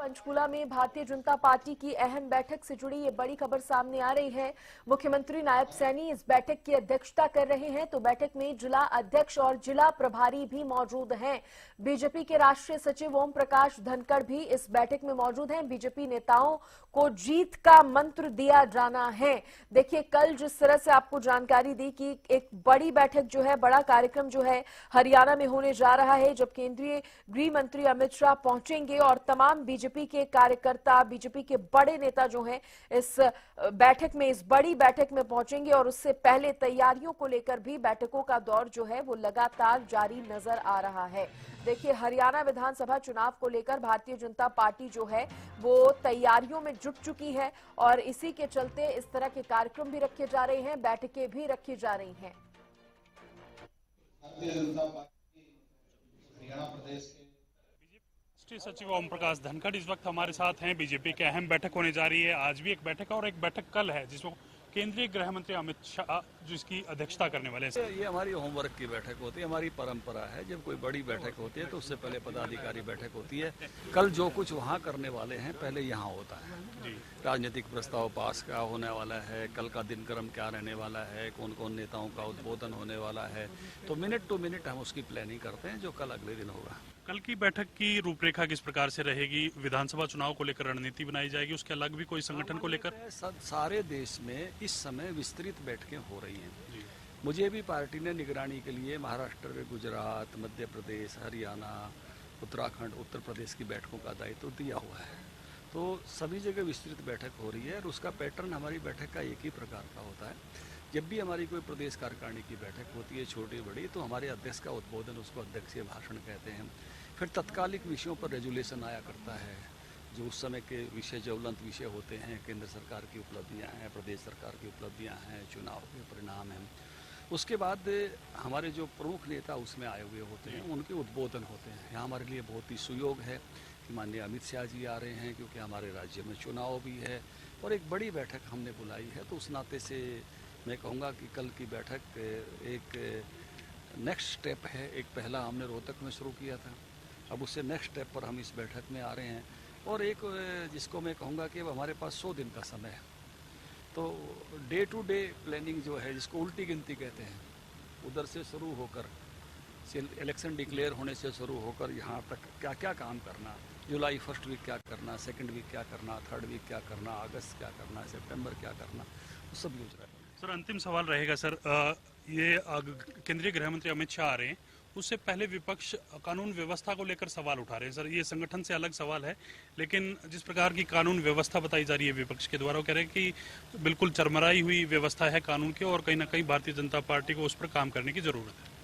पंचकुला में भारतीय जनता पार्टी की अहम बैठक से जुड़ी ये बड़ी खबर सामने आ रही है। मुख्यमंत्री नायब सैनी इस बैठक की अध्यक्षता कर रहे हैं, तो बैठक में जिला अध्यक्ष और जिला प्रभारी भी मौजूद हैं। बीजेपी के राष्ट्रीय सचिव ओम प्रकाश धनखड़ भी इस बैठक में मौजूद हैं। बीजेपी नेताओं को जीत का मंत्र दिया जाना है। देखिए, कल जिस तरह से आपको जानकारी दी कि एक बड़ी बैठक जो है, बड़ा कार्यक्रम जो है हरियाणा में होने जा रहा है, जब केंद्रीय गृह मंत्री अमित शाह पहुंचेंगे और तमाम बीजेपी के कार्यकर्ता, बीजेपी के बड़े नेता जो हैं इस बैठक में, इस बड़ी बैठक में पहुंचेंगे। और उससे पहले तैयारियों को लेकर भी बैठकों का दौर जो है वो लगातार जारी नजर आ रहा है। देखिए, हरियाणा विधानसभा चुनाव को लेकर भारतीय जनता पार्टी जो है वो तैयारियों में जुट चुकी है और इसी के चलते इस तरह के कार्यक्रम भी रखे जा रहे हैं, बैठकें भी रखी जा रही हैं। भारतीय जनता पार्टी हरियाणा प्रदेश के राष्ट्रीय सचिव ओम प्रकाश धनखड़ इस वक्त हमारे साथ हैं। बीजेपी की अहम बैठक होने जा रही है। आज भी एक बैठक है और एक बैठक कल है जिसमें केंद्रीय गृह मंत्री अमित शाह जिसकी अध्यक्षता करने वाले हैं। ये हमारी होमवर्क की बैठक होती है, हमारी परंपरा है। जब कोई बड़ी बैठक होती है तो उससे पहले पदाधिकारी बैठक होती है। कल जो कुछ वहाँ करने वाले हैं पहले यहाँ होता है। राजनीतिक प्रस्ताव पास क्या होने वाला है, कल का दिनक्रम क्या रहने वाला है, कौन कौन नेताओं का उद्बोधन होने वाला है, तो मिनट टू मिनट हम उसकी प्लानिंग करते हैं जो कल अगले दिन होगा। कल की बैठक की रूपरेखा किस प्रकार से रहेगी? विधानसभा चुनाव को लेकर रणनीति बनाई जाएगी, उसके अलग भी कोई संगठन को लेकर? सारे देश में इस समय विस्तृत बैठकें हो रही हैं। मुझे भी पार्टी ने निगरानी के लिए महाराष्ट्र, गुजरात, मध्य प्रदेश, हरियाणा, उत्तराखंड, उत्तर प्रदेश की बैठकों का दायित्व दिया हुआ है। तो सभी जगह विस्तृत बैठक हो रही है और उसका पैटर्न हमारी बैठक का एक ही प्रकार का होता है। जब भी हमारी कोई प्रदेश कार्यकारिणी की बैठक होती है, छोटी बड़ी, तो हमारे अध्यक्ष का उद्बोधन, उसको अध्यक्षीय भाषण कहते हैं। फिर तत्कालिक विषयों पर रेजुलेशन आया करता है, जो उस समय के विषय, ज्वलंत विषय होते हैं। केंद्र सरकार की उपलब्धियां हैं, प्रदेश सरकार की उपलब्धियां हैं, चुनाव के परिणाम हैं। उसके बाद हमारे जो प्रमुख नेता उसमें आए हुए होते हैं, उनके उद्बोधन होते हैं। यहाँ हमारे लिए बहुत ही सुयोग है कि माननीय अमित शाह जी आ रहे हैं, क्योंकि हमारे राज्य में चुनाव भी है और एक बड़ी बैठक हमने बुलाई है। तो उस नाते से मैं कहूँगा कि कल की बैठक एक नेक्स्ट स्टेप है। एक पहला हमने रोहतक में शुरू किया था, अब उससे नेक्स्ट स्टेप पर हम इस बैठक में आ रहे हैं। और एक जिसको मैं कहूँगा कि अब हमारे पास 100 दिन का समय है, तो डे टू डे प्लानिंग जो है, जिसको उल्टी गिनती कहते हैं, उधर से शुरू होकर, इलेक्शन डिक्लेयर होने से शुरू होकर यहाँ तक क्या क्या काम करना, जुलाई फर्स्ट वीक क्या करना, सेकंड वीक क्या करना, थर्ड वीक क्या करना, अगस्त क्या करना, सितंबर क्या करना, वो सब योजना है। सर, अंतिम सवाल रहेगा सर, ये केंद्रीय गृह मंत्री अमित शाह आ रहे हैं, उससे पहले विपक्ष कानून व्यवस्था को लेकर सवाल उठा रहे हैं। सर, ये संगठन से अलग सवाल है, लेकिन जिस प्रकार की कानून व्यवस्था बताई जा रही है विपक्ष के द्वारा, वो कह रहे हैं कि बिल्कुल चरमराई हुई व्यवस्था है कानून की और कहीं ना कहीं भारतीय जनता पार्टी को उस पर काम करने की जरूरत है।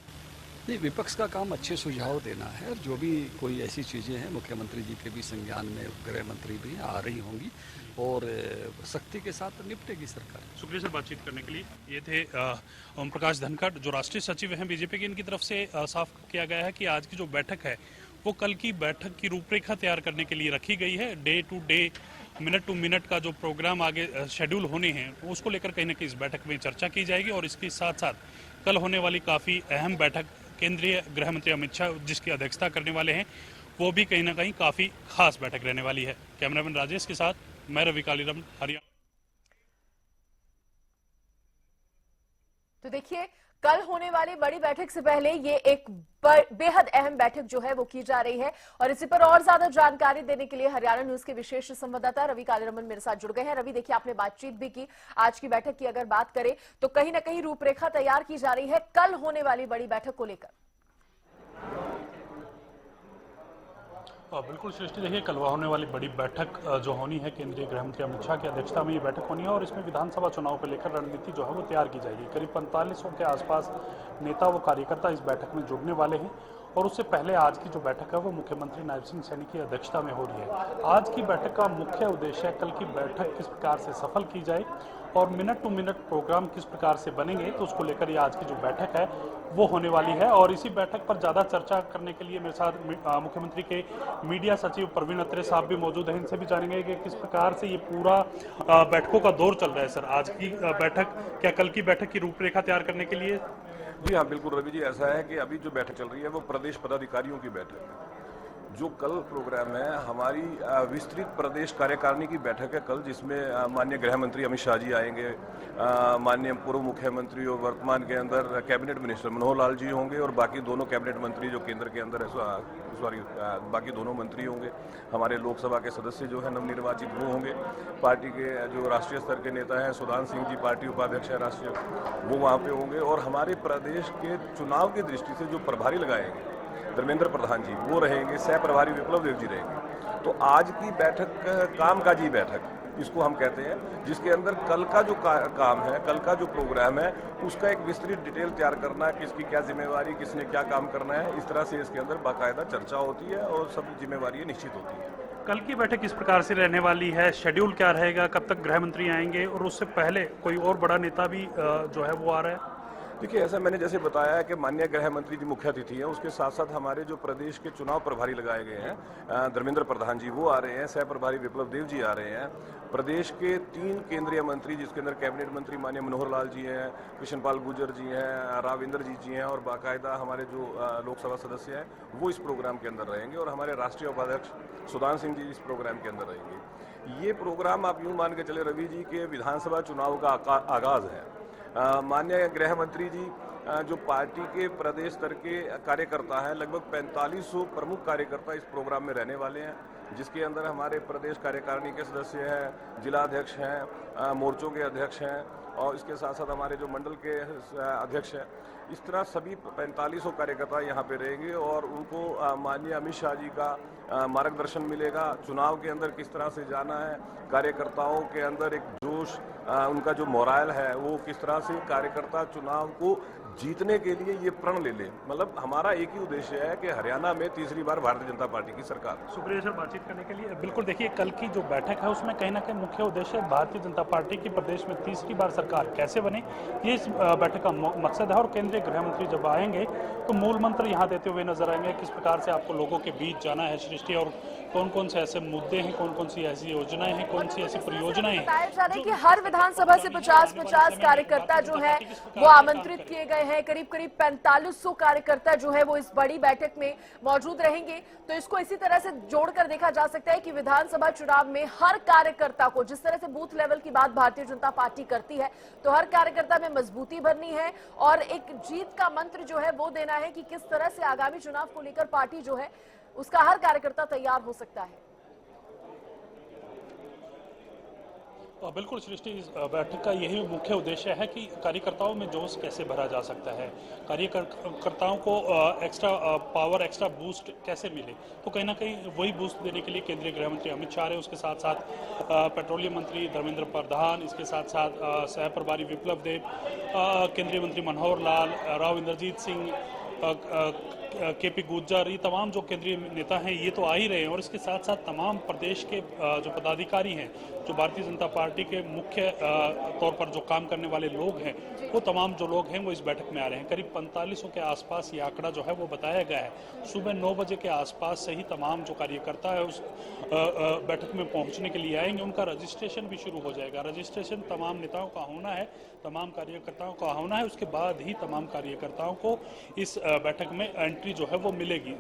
नहीं, विपक्ष का काम अच्छे सुझाव देना है और जो भी कोई ऐसी चीज़ें हैं, मुख्यमंत्री जी के भी संज्ञान में गृह मंत्री भी आ रही होंगी और सख्ती के साथ निपटेगी सरकार। शुक्रिया सर बातचीत करने के लिए। ये थे ओम प्रकाश धनखड़, जो राष्ट्रीय सचिव हैं बीजेपी के। इनकी तरफ से साफ किया गया है कि आज की जो बैठक है वो कल की बैठक की रूपरेखा तैयार करने के लिए रखी गई है। Day to day, minute to minute का जो प्रोग्राम आगे शेड्यूल होने हैं, उसको लेकर कहीं ना कहीं इस बैठक में चर्चा की जाएगी। और इसके साथ साथ कल होने वाली काफ़ी अहम बैठक केंद्रीय गृह मंत्री अमित शाह जिसकी अध्यक्षता करने वाले हैं, वो भी कहीं ना कहीं काफ़ी खास बैठक रहने वाली है। कैमरामैन राजेश के साथ मैं रवि कालीरम, हरियाणा। तो देखिए, कल होने वाली बड़ी बैठक से पहले ये एक बेहद अहम बैठक जो है वो की जा रही है। और इसी पर और ज्यादा जानकारी देने के लिए हरियाणा न्यूज के विशेष संवाददाता रवि कालीरमन मेरे साथ जुड़ गए हैं। रवि, देखिए, आपने बातचीत भी की। आज की बैठक की अगर बात करें तो कहीं ना कहीं रूपरेखा तैयार की जा रही है कल होने वाली बड़ी बैठक को लेकर। बिल्कुल सृष्टि, देखिए, कल होने वाली बड़ी बैठक जो होनी है, केंद्रीय गृह मंत्री अमित शाह की अध्यक्षता में ये बैठक होनी है और इसमें विधानसभा चुनाव को लेकर रणनीति जो है वो तैयार की जाएगी। करीब 4500 के आसपास नेता व कार्यकर्ता इस बैठक में जुड़ने वाले हैं। और उससे पहले आज की जो बैठक है वो मुख्यमंत्री नायब सैनी की अध्यक्षता में हो रही है। आज की बैठक का मुख्य उद्देश्य है कल की बैठक किस प्रकार से सफल की जाए और मिनट टू मिनट प्रोग्राम किस प्रकार से बनेंगे, तो उसको लेकर ये आज की जो बैठक है वो होने वाली है। और इसी बैठक पर ज़्यादा चर्चा करने के लिए मेरे साथ मुख्यमंत्री के मीडिया सचिव प्रवीण अत्रे साहब भी मौजूद हैं। इनसे भी जानेंगे कि किस प्रकार से ये पूरा बैठकों का दौर चल रहा है। सर, आज की बैठक, क्या कल की बैठक की रूपरेखा तैयार करने के लिए? जी हाँ, बिल्कुल रवि जी, ऐसा है कि अभी जो बैठक चल रही है वो प्रदेश पदाधिकारियों की बैठक है। जो कल प्रोग्राम है हमारी विस्तृत प्रदेश कार्यकारिणी की बैठक है कल, जिसमें माननीय गृह मंत्री अमित शाह जी आएंगे, माननीय पूर्व मुख्यमंत्री और वर्तमान के अंदर कैबिनेट मिनिस्टर मनोहर लाल जी होंगे और बाकी दोनों कैबिनेट मंत्री जो केंद्र के अंदर है, बाकी दोनों मंत्री होंगे। हमारे लोकसभा के सदस्य जो है नवनिर्वाचित वो होंगे। पार्टी के जो राष्ट्रीय स्तर के नेता हैं सुधान सिंह जी, पार्टी उपाध्यक्ष है राष्ट्रीय, वो वहाँ पे होंगे। और हमारे प्रदेश के चुनाव की दृष्टि से जो प्रभारी लगाएंगे धर्मेंद्र प्रधान जी वो रहेंगे, सह प्रभारी विप्लव देव जी रहेंगे। तो आज की बैठक कामकाजी बैठक इसको हम कहते हैं, जिसके अंदर कल का जो काम है, कल का जो प्रोग्राम है, उसका एक विस्तृत डिटेल तैयार करना, किसकी क्या जिम्मेवारी, किसने क्या काम करना है, इस तरह से इसके अंदर बाकायदा चर्चा होती है और सब जिम्मेवारी निश्चित होती है। कल की बैठक किस प्रकार से रहने वाली है, शेड्यूल क्या रहेगा, कब तक गृह मंत्री आएंगे और उससे पहले कोई और बड़ा नेता भी जो है वो आ रहा है? देखिए, ऐसा मैंने जैसे बताया कि माननीय गृह मंत्री जी मुख्य अतिथि हैं, उसके साथ साथ हमारे जो प्रदेश के चुनाव प्रभारी लगाए गए हैं धर्मेंद्र प्रधान जी वो आ रहे हैं, सह प्रभारी विप्लव देव जी आ रहे हैं। प्रदेश के 3 केंद्रीय मंत्री जिसके अंदर कैबिनेट मंत्री माननीय मनोहर लाल जी हैं, कृष्णपाल गुर्जर जी हैं, राव इंद्र जी हैं और बाकायदा हमारे जो लोकसभा सदस्य हैं वो इस प्रोग्राम के अंदर रहेंगे और हमारे राष्ट्रीय उपाध्यक्ष सुधान सिंह जी इस प्रोग्राम के अंदर रहेंगे। ये प्रोग्राम आप यूँ मान के चले रवि जी के विधानसभा चुनाव का आगाज है। माननीय गृह मंत्री जी जो पार्टी के प्रदेश स्तर के कार्यकर्ता हैं, लगभग 4500 प्रमुख कार्यकर्ता इस प्रोग्राम में रहने वाले हैं, जिसके अंदर हमारे प्रदेश कार्यकारिणी के सदस्य हैं, जिला अध्यक्ष हैं, मोर्चों के अध्यक्ष हैं और इसके साथ साथ हमारे जो मंडल के अध्यक्ष हैं। इस तरह सभी 4500 कार्यकर्ता यहाँ पे रहेंगे और उनको माननीय अमित शाह जी का मार्गदर्शन मिलेगा। चुनाव के अंदर किस तरह से जाना है, कार्यकर्ताओं के अंदर एक जोश, उनका जो मोराल है वो किस तरह से कार्यकर्ता चुनाव को जीतने के लिए ये प्रण ले ले। मतलब हमारा एक ही उद्देश्य है कि हरियाणा में तीसरी बार भारतीय जनता पार्टी की सरकार। शुक्रिया सर बातचीत करने के लिए। बिल्कुल देखिए, कल की जो बैठक है उसमें कहीं ना कहीं मुख्य उद्देश्य भारतीय जनता पार्टी की प्रदेश में तीसरी बार सरकार कैसे बने, ये इस बैठक का मकसद है। और केंद्रीय गृह मंत्री जब आएंगे तो मूल मंत्र यहाँ देते हुए नजर आएंगे किस प्रकार से आपको लोगों के बीच जाना है सृष्टि, और कौन कौन से ऐसे मुद्दे हैं, कौन कौन सी ऐसी योजनाएं हैं, कौन सी ऐसी परियोजनाएं हैं। बताया जा रहा है कि हर विधानसभा से 50-50 कार्यकर्ता जो है वो आमंत्रित किए गए हैं। करीब 4500 कार्यकर्ता जो है वो इस बड़ी बैठक में मौजूद रहेंगे। तो इसको इसी तरह से जोड़कर देखा जा सकता है कि विधानसभा चुनाव में हर कार्यकर्ता को, जिस तरह से बूथ लेवल की बात भारतीय जनता पार्टी करती है, तो हर कार्यकर्ता में मजबूती भरनी है और एक जीत का मंत्र जो है वो देना है कि किस तरह से आगामी चुनाव को लेकर पार्टी जो है उसका हर कार्यकर्ता तैयार हो सकता है। बिल्कुल सृष्टि, इस बैठक का यही मुख्य उद्देश्य है कि कार्यकर्ताओं में जोश कैसे भरा जा सकता है, कार्यकर्ताओं को एक्स्ट्रा पावर, एक्स्ट्रा बूस्ट कैसे मिले। तो कहीं ना कहीं वही बूस्ट देने के लिए केंद्रीय गृह मंत्री अमित शाह है, उसके साथ साथ पेट्रोलियम मंत्री धर्मेंद्र प्रधान, इसके साथ साथ सह प्रभारी विप्लव देव, केंद्रीय मंत्री मनोहर लाल, राव इंद्रजीत सिंह, केपी गुर्जर, ये तमाम जो केंद्रीय नेता हैं ये तो आ ही रहे हैं। और इसके साथ साथ तमाम प्रदेश के जो पदाधिकारी हैं, जो भारतीय जनता पार्टी के मुख्य तौर पर जो काम करने वाले लोग हैं, वो तमाम जो लोग हैं वो इस बैठक में आ रहे हैं। करीब 4500 के आसपास ये आंकड़ा जो है वो बताया गया है। सुबह 9 बजे के आसपास से ही तमाम जो कार्यकर्ता है उस बैठक में पहुंचने के लिए आएंगे। उनका रजिस्ट्रेशन भी शुरू हो जाएगा। रजिस्ट्रेशन तमाम नेताओं का होना है, तमाम कार्यकर्ताओं का होना है, उसके बाद ही तमाम कार्यकर्ताओं को इस बैठक में एंट्री जो है वो मिलेगी।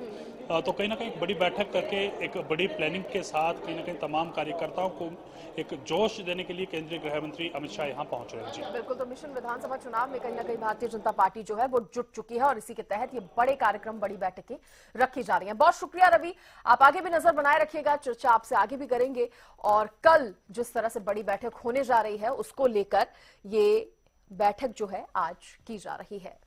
तो कहीं ना कहीं बड़ी बैठक करके एक बड़ी प्लानिंग के साथ कहीं ना कहीं तमाम कार्यकर्ताओं को एक जोश देने के लिए केंद्रीय गृह मंत्री अमित शाह यहाँ पहुंच रहे हैं। जी बिल्कुल, तो मिशन विधानसभा चुनाव में कहीं ना कहीं भारतीय जनता पार्टी जो है वो जुट चुकी है और इसी के तहत ये बड़े कार्यक्रम, बड़ी बैठकें रखी जा रही हैं। बहुत शुक्रिया रवि, आप आगे भी नजर बनाए रखिएगा, चर्चा आपसे आगे भी करेंगे। और कल जिस तरह से बड़ी बैठक होने जा रही है उसको लेकर ये बैठक जो है आज की जा रही है।